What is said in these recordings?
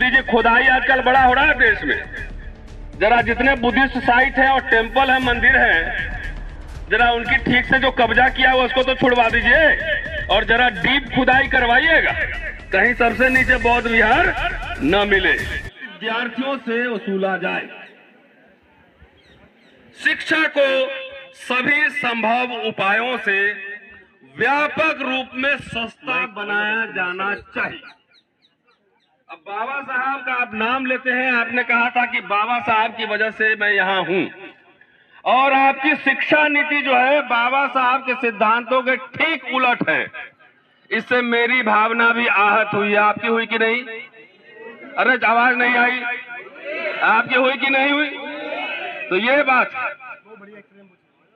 मोदी जी, खुदाई आजकल बड़ा हो रहा है देश में। जरा जितने बुद्धिस्ट साइट है और टेम्पल है, मंदिर है, जरा उनकी ठीक से जो कब्जा किया हुआ उसको तो छुड़वा दीजिए और जरा डीप खुदाई करवाइएगा, कहीं सबसे नीचे बौद्ध विहार न मिले। विद्यार्थियों से वसूला जाए। शिक्षा को सभी संभव उपायों से व्यापक रूप में सस्ता बनाया जाना चाहिए। अब बाबा साहब का आप नाम लेते हैं, आपने कहा था कि बाबा साहब की वजह से मैं यहां हूं, और आपकी शिक्षा नीति जो है बाबा साहब के सिद्धांतों के ठीक उलट है। इससे मेरी भावना भी आहत हुई है। आपकी हुई कि नहीं? अरे आवाज नहीं आई। आपकी हुई कि नहीं हुई? तो ये बात है,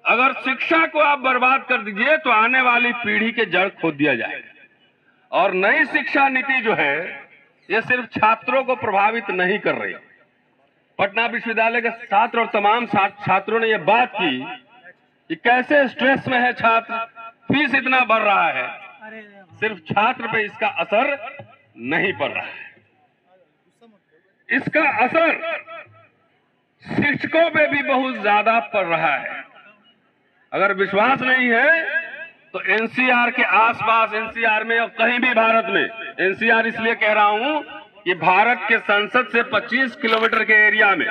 अगर शिक्षा को आप बर्बाद कर दीजिए तो आने वाली पीढ़ी के जड़ खोद दिया जाएगा। और नई शिक्षा नीति जो है ये सिर्फ छात्रों को प्रभावित नहीं कर रही। पटना विश्वविद्यालय के छात्र और तमाम छात्रों ने ये बात की कि कैसे स्ट्रेस में है छात्र, फीस इतना बढ़ रहा है, सिर्फ छात्र पे इसका असर नहीं पड़ रहा है, इसका असर शिक्षकों पे भी बहुत ज्यादा पड़ रहा है। अगर विश्वास नहीं है तो एनसीआर के आसपास, एनसीआर में और कहीं भी भारत में, एनसीआर इसलिए कह रहा हूं कि भारत के संसद से 25 किलोमीटर के एरिया में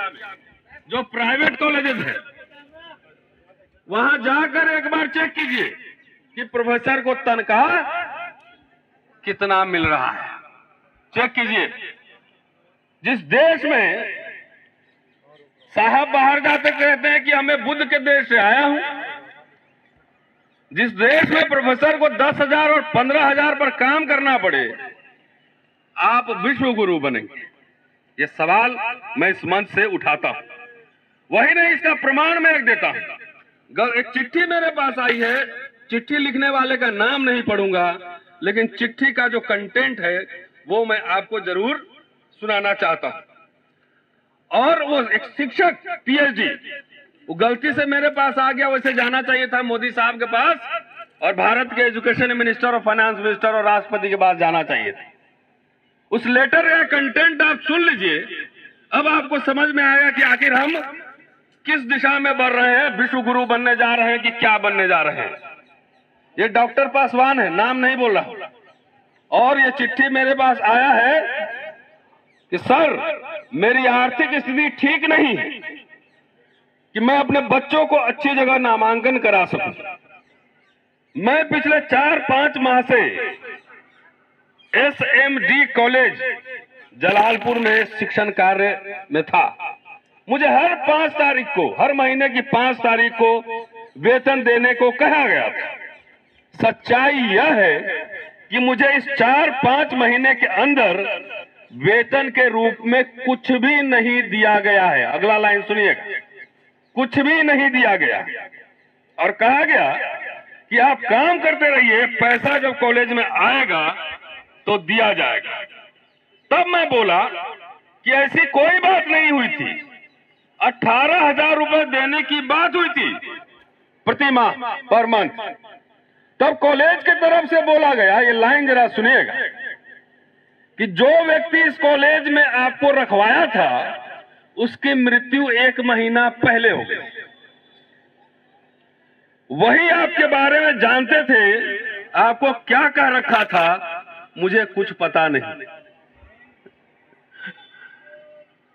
जो प्राइवेट कॉलेजेस हैं वहां जाकर एक बार चेक कीजिए कि प्रोफेसर को तनख्वाह कितना मिल रहा है। चेक कीजिए। जिस देश में साहब बाहर जाते कहते हैं कि हमें बुद्ध के देश से आया हूं, जिस देश में प्रोफेसर को 10,000 और 15,000 पर काम करना पड़े, आप विश्व गुरु बनेंगे? ये सवाल मैं इस मंच से उठाता हूं। वही नहीं, इसका प्रमाण मैं एक देता हूं। एक चिट्ठी मेरे पास आई है, चिट्ठी लिखने वाले का नाम नहीं पढ़ूंगा, लेकिन चिट्ठी का जो कंटेंट है वो मैं आपको जरूर सुनाना चाहता हूं। और वो एक शिक्षक पीएचडी, वो गलती से मेरे पास आ गया, वैसे जाना चाहिए था मोदी साहब के पास और भारत के एजुकेशन मिनिस्टर और फाइनेंस मिनिस्टर और राष्ट्रपति के पास जाना चाहिए था। उस लेटर का कंटेंट आप सुन लीजिए, अब आपको समझ में आएगा कि आखिर हम किस दिशा में बढ़ रहे हैं, विश्व गुरु बनने जा रहे हैं कि क्या बनने जा रहे हैं। ये डॉक्टर पासवान है, नाम नहीं बोल रहा, और ये चिट्ठी मेरे पास आया है कि सर, मेरी आर्थिक स्थिति ठीक नहीं है कि मैं अपने बच्चों को अच्छी जगह नामांकन करा सकूं। मैं पिछले 4-5 माह से एसएमडी कॉलेज जलालपुर में शिक्षण कार्य में था। मुझे हर 5 तारीख को, हर महीने की 5 तारीख को वेतन देने को कहा गया था। सच्चाई यह है कि मुझे इस 4-5 महीने के अंदर वेतन के रूप में कुछ भी नहीं दिया गया है। अगला लाइन सुनिएगा, कुछ भी नहीं दिया गया और कहा गया कि आप काम करते रहिए, पैसा जब कॉलेज में आएगा तो दिया जाएगा। तब मैं बोला कि ऐसी कोई बात नहीं हुई थी। 18,000 रुपए देने की बात हुई थी प्रति माह, पर मंथ। तब कॉलेज की तरफ से बोला गया, ये लाइन जरा सुनिएगा, कि जो व्यक्ति इस कॉलेज में आपको रखवाया था उसकी मृत्यु 1 महीना पहले हो गई। वही आपके बारे में जानते थे, आपको क्या कह रखा था मुझे कुछ पता नहीं।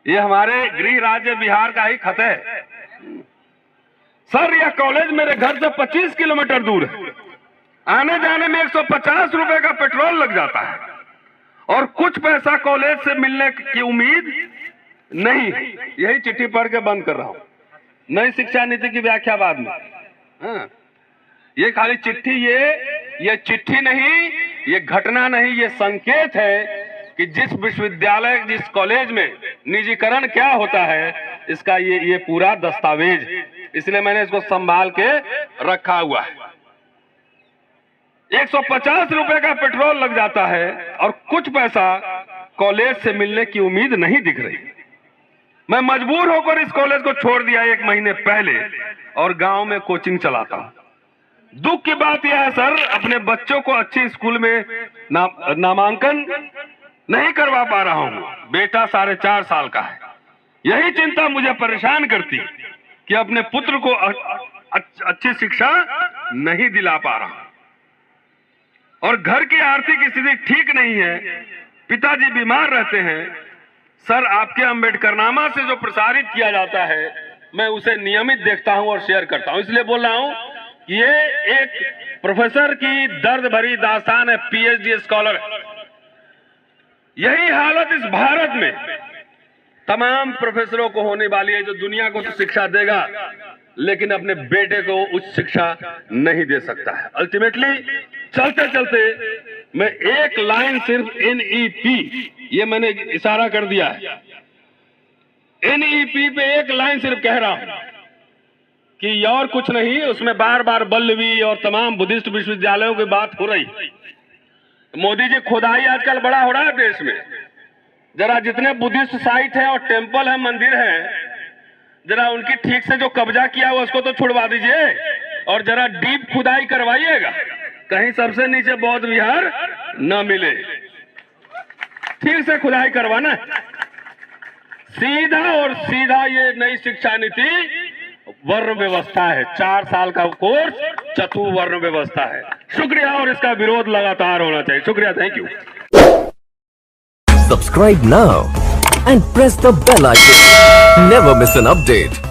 ये हमारे गृह राज्य बिहार का ही खत है। सर, यह कॉलेज मेरे घर से 25 किलोमीटर दूर है। आने जाने में 150 रुपए का पेट्रोल लग जाता है और कुछ पैसा कॉलेज से मिलने की उम्मीद नहीं। यही चिट्ठी पढ़ के बंद कर रहा हूं। नई शिक्षा नीति की व्याख्या बाद में। हाँ, ये खाली चिट्ठी, ये चिट्ठी नहीं, ये घटना नहीं, ये संकेत है कि जिस विश्वविद्यालय, जिस कॉलेज में निजीकरण क्या होता है, इसका ये पूरा दस्तावेज। इसलिए मैंने इसको संभाल के रखा हुआ है। 150 रुपए का पेट्रोल लग जाता है और कुछ पैसा कॉलेज से मिलने की उम्मीद नहीं दिख रही। मैं मजबूर होकर इस कॉलेज को छोड़ दिया 1 महीने पहले और गांव में कोचिंग चलाता हूं। दुख की बात यह है सर, अपने बच्चों को अच्छी स्कूल में नामांकन नहीं करवा पा रहा हूं। बेटा 4.5 साल का है। यही चिंता मुझे परेशान करती कि अपने पुत्र को अच्छी शिक्षा नहीं दिला पा रहा, और घर की आर्थिक स्थिति ठीक नहीं है, पिताजी बीमार रहते हैं। सर, आपके अम्बेडकरनामा से जो प्रसारित किया जाता है मैं उसे नियमित देखता हूं और शेयर करता हूं, इसलिए बोल रहा हूं कि ये एक प्रोफेसर की दर्द भरी दास्तान है, पीएचडी स्कॉलर है। यही हालत इस भारत में तमाम प्रोफेसरों को होने वाली है, जो दुनिया को तो शिक्षा देगा लेकिन अपने बेटे को उच्च शिक्षा नहीं दे सकता है। अल्टीमेटली चलते चलते मैं एक लाइन सिर्फ एनईपी, ये मैंने इशारा कर दिया है, एनईपी पे एक लाइन सिर्फ कह रहा हूं कि और कुछ नहीं। उसमें बार बार बल्लवी और तमाम बुद्धिस्ट विश्वविद्यालयों की बात हो रही। मोदी जी, खुदाई आजकल बड़ा हो रहा है देश में। जरा जितने बुद्धिस्ट साइट है और टेंपल है, मंदिर है, जरा उनकी ठीक से जो कब्जा किया हुआ उसको तो छुड़वा दीजिए और जरा डीप खुदाई करवाइएगा, कहीं सबसे नीचे बौद्ध विहार न मिले। ठीक से खुदाई करवाना, सीधा और सीधा। ये नई शिक्षा नीति वर्ण व्यवस्था है, 4 साल का कोर्स चतुर्वर्ण व्यवस्था है। शुक्रिया, और इसका विरोध लगातार होना चाहिए। शुक्रिया, thank you. Subscribe now and press the bell icon. Never miss an update.